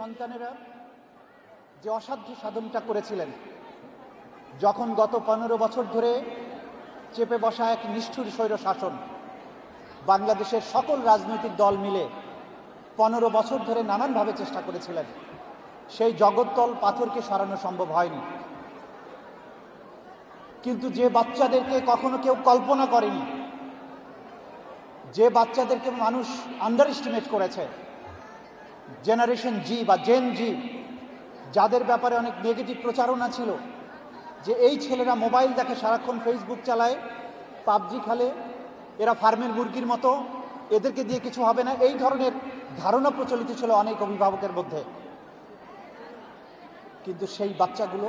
সন্তানেরা যে অসাধ্য সাধনটা করেছিলেন, যখন গত 15 বছর ধরে চেপে বসা এক নিষ্ঠুর স্বৈর শাসন বাংলাদেশের সকল রাজনৈতিক দল মিলে 15 বছর ধরে নানানভাবে চেষ্টা করেছিলেন, সেই জগত্তল পাথরকে সরানো সম্ভব হয়নি। কিন্তু যে বাচ্চাদেরকে কখনো কেউ কল্পনা করেনি, যে বাচ্চাদেরকে মানুষ আন্ডার এস্টিমেট করেছে, জেনারেশন জি বা জেন জি, যাদের ব্যাপারে অনেক নেগেটিভ প্রচারণা ছিল, যে এই ছেলেরা মোবাইল দেখে, সারাক্ষণ ফেসবুক চালায়, পাবজি খেলে, এরা ফার্মের মুরগির মতো, এদেরকে দিয়ে কিছু হবে না, এই ধরনের ধারণা প্রচলিত ছিল অনেক অভিভাবকের মধ্যে। কিন্তু সেই বাচ্চাগুলো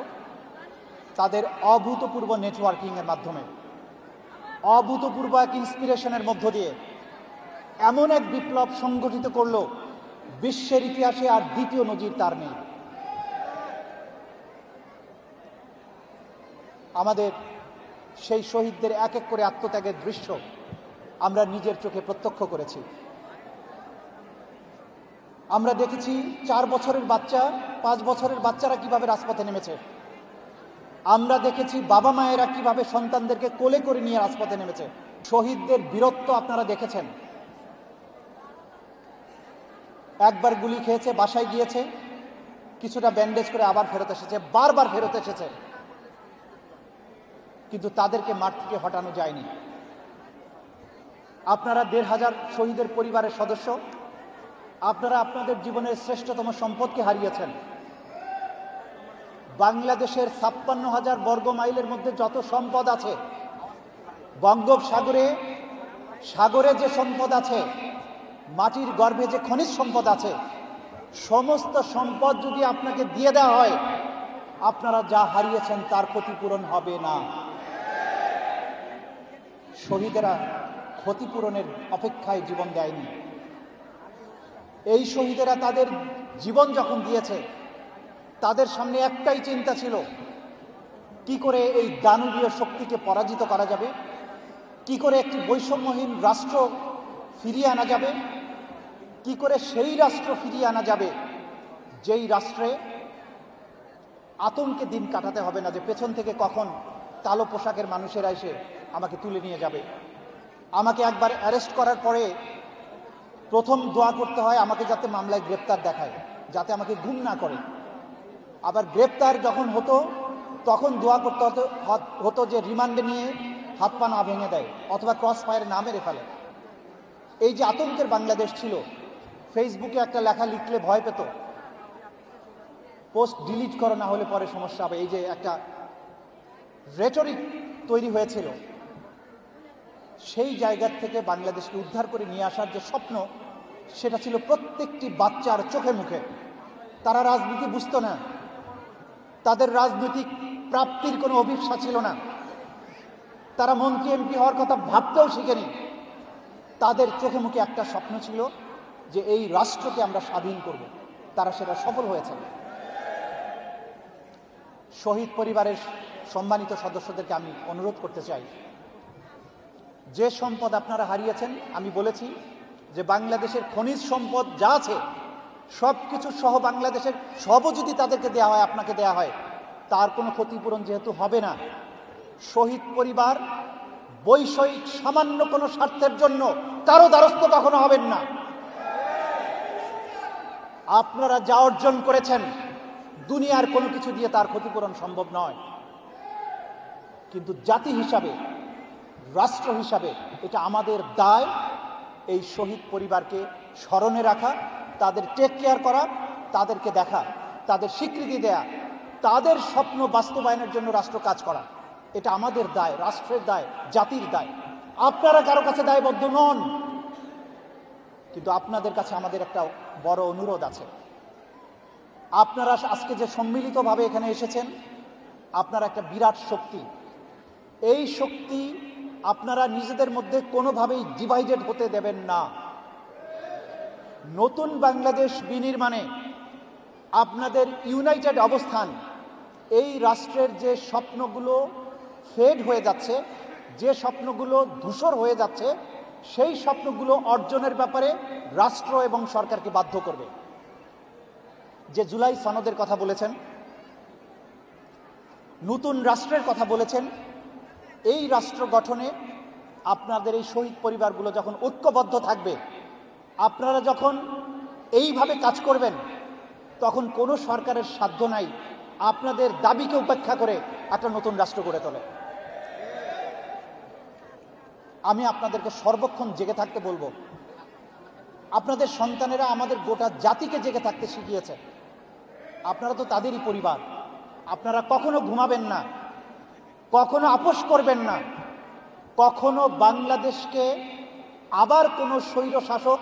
তাদের অভূতপূর্ব নেটওয়ার্কিংয়ের মাধ্যমে, অভূতপূর্ব এক ইন্সপিরেশনের মধ্য দিয়ে এমন এক বিপ্লব সংগঠিত করল, বিশ্বের ইতিহাসে আর দ্বিতীয় নজির তার নেই। আমাদের সেই শহীদদের এক এক করে আত্মত্যাগের দৃশ্য আমরা নিজের চোখে প্রত্যক্ষ করেছি। আমরা দেখেছি 4 বছরের বাচ্চা, 5 বছরের বাচ্চারা কিভাবে রাজপথে নেমেছে। আমরা দেখেছি বাবা মায়েরা কিভাবে সন্তানদেরকে কোলে করে নিয়ে রাজপথে নেমেছে। শহীদদের বীরত্ব আপনারা দেখেছেন। একবার গুলি খেয়েছে, বাসায় গিয়েছে, কিছুটা ব্যান্ডেজ করে আবার ফেরত এসেছে, বারবার ফেরত এসেছে, কিন্তু তাদেরকে মাঠ থেকে হটানো যায়নি। আপনারা 1500 শহীদের পরিবারের সদস্য, আপনারা আপনাদের জীবনের শ্রেষ্ঠতম সম্পদকে হারিয়েছেন। বাংলাদেশের 56,000 বর্গ মাইলের মধ্যে যত সম্পদ আছে, বঙ্গোপসাগরে, সাগরে যে সম্পদ আছে, মাটির গর্ভে যে খনিজ সম্পদ আছে, সমস্ত সম্পদ যদি আপনাকে দিয়ে দেওয়া হয়, আপনারা যা হারিয়েছেন তার ক্ষতিপূরণ হবে না। শহীদেরা ক্ষতিপূরণের অপেক্ষায় জীবন দেয়নি। এই শহীদেরা তাদের জীবন যখন দিয়েছে, তাদের সামনে একটাই চিন্তা ছিল, কি করে এই দানবীয় শক্তিকে পরাজিত করা যাবে, কি করে একটি বৈষম্যহীন রাষ্ট্র ফিরিয়ে আনা যাবে, কি করে সেই রাষ্ট্র ফিরিয়ে আনা যাবে যেই রাষ্ট্রে আতঙ্কে দিন কাটাতে হবে না, যে পেছন থেকে কখন কালো পোশাকের মানুষেরা এসে আমাকে তুলে নিয়ে যাবে। আমাকে একবার অ্যারেস্ট করার পরে প্রথম দোয়া করতে হয় আমাকে যাতে মামলায় গ্রেপ্তার দেখায়, যাতে আমাকে গুম না করে। আবার গ্রেপ্তার যখন হতো তখন দোয়া করতে হতো যে রিমান্ডে নিয়ে হাত পা না ভেঙে দেয় অথবা ক্রস ফায়ারে না মেরে ফেলে। এই যে আতঙ্কের বাংলাদেশ ছিল, ফেসবুকে একটা লেখা লিখলে ভয় পেত, পোস্ট ডিলিট করো না হলে পরে সমস্যা হবে, এই যে একটা রেটরিক তৈরি হয়েছিল, সেই জায়গার থেকে বাংলাদেশকে উদ্ধার করে নিয়ে আসার যে স্বপ্ন, সেটা ছিল প্রত্যেকটি বাচ্চার চোখে মুখে। তারা রাজনীতি বুঝতো না, তাদের রাজনৈতিক প্রাপ্তির কোনো অভিপ্সা ছিল না, তারা মন্ত্রী এমপি হওয়ার কথা ভাবতেও শিখেনি। তাদের চোখে মুখে একটা স্বপ্ন ছিল যে এই রাষ্ট্রকে আমরা স্বাধীন করব। তারা সেটা সফল হয়েছে। শহীদ পরিবারের সম্মানিত সদস্যদেরকে আমি অনুরোধ করতে চাই, যে সম্পদ আপনারা হারিয়েছেন, আমি বলেছি যে বাংলাদেশের খনিজ সম্পদ যা আছে সব কিছু সহ বাংলাদেশের সবও যদি তাদেরকে দেওয়া হয়, আপনাকে দেওয়া হয়, তার কোনো ক্ষতিপূরণ যেহেতু হবে না, শহীদ পরিবার বৈষয়িক সামান্য কোনো স্বার্থের জন্য কারো দ্বারস্থ কখনো হবেন না। আপনারা যা অর্জন করেছেন দুনিয়ার কোনো কিছু দিয়ে তার ক্ষতিপূরণ সম্ভব নয়, কিন্তু জাতি হিসাবে, রাষ্ট্র হিসাবে এটা আমাদের দায় এই শহীদ পরিবারকে স্মরণে রাখা, তাদের টেক কেয়ার করা, তাদেরকে দেখা, তাদের স্বীকৃতি দেয়া, তাদের স্বপ্ন বাস্তবায়নের জন্য রাষ্ট্র কাজ করা। এটা আমাদের দায়, রাষ্ট্রের দায়, জাতির দায়। আপনারা কারো কাছে দায়বদ্ধ নন, কিন্তু আপনাদের কাছে আমাদের একটা বড় অনুরোধ আছে। আপনারা আজকে যে সম্মিলিতভাবে এখানে এসেছেন, আপনারা একটা বিরাট শক্তি। এই শক্তি আপনারা নিজেদের মধ্যে কোনোভাবেই ডিভাইডেড হতে দেবেন না। নতুন বাংলাদেশ বিনির্মাণে আপনাদের ইউনাইটেড অবস্থান, এই রাষ্ট্রের যে স্বপ্নগুলো ফেড হয়ে যাচ্ছে, যে স্বপ্নগুলো ধূসর হয়ে যাচ্ছে, সেই স্বপ্নগুলো অর্জনের ব্যাপারে রাষ্ট্র এবং সরকারকে বাধ্য করবে। যে জুলাই সনদের কথা বলেছেন, নতুন রাষ্ট্রের কথা বলেছেন, এই রাষ্ট্র গঠনে আপনাদের এই শহীদ পরিবারগুলো যখন ঐক্যবদ্ধ থাকবে, আপনারা যখন এইভাবে কাজ করবেন, তখন কোনো সরকারের সাধ্য নাই আপনাদের দাবিকে উপেক্ষা করে একটা নতুন রাষ্ট্র গড়ে তোলে। আমি আপনাদেরকে সর্বক্ষণ জেগে থাকতে বলবো। আপনাদের সন্তানেরা আমাদের গোটা জাতিকে জেগে থাকতে শিখিয়েছে। আপনারা তো তাদেরই পরিবার। আপনারা কখনো ঘুমাবেন না, কখনো আপোষ করবেন না, কখনো বাংলাদেশকে আবার কোনো স্বৈর শাসক,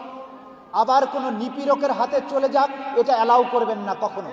আবার কোনো নিপীড়কের হাতে চলে যাক, এটা অ্যালাউ করবেন না কখনো।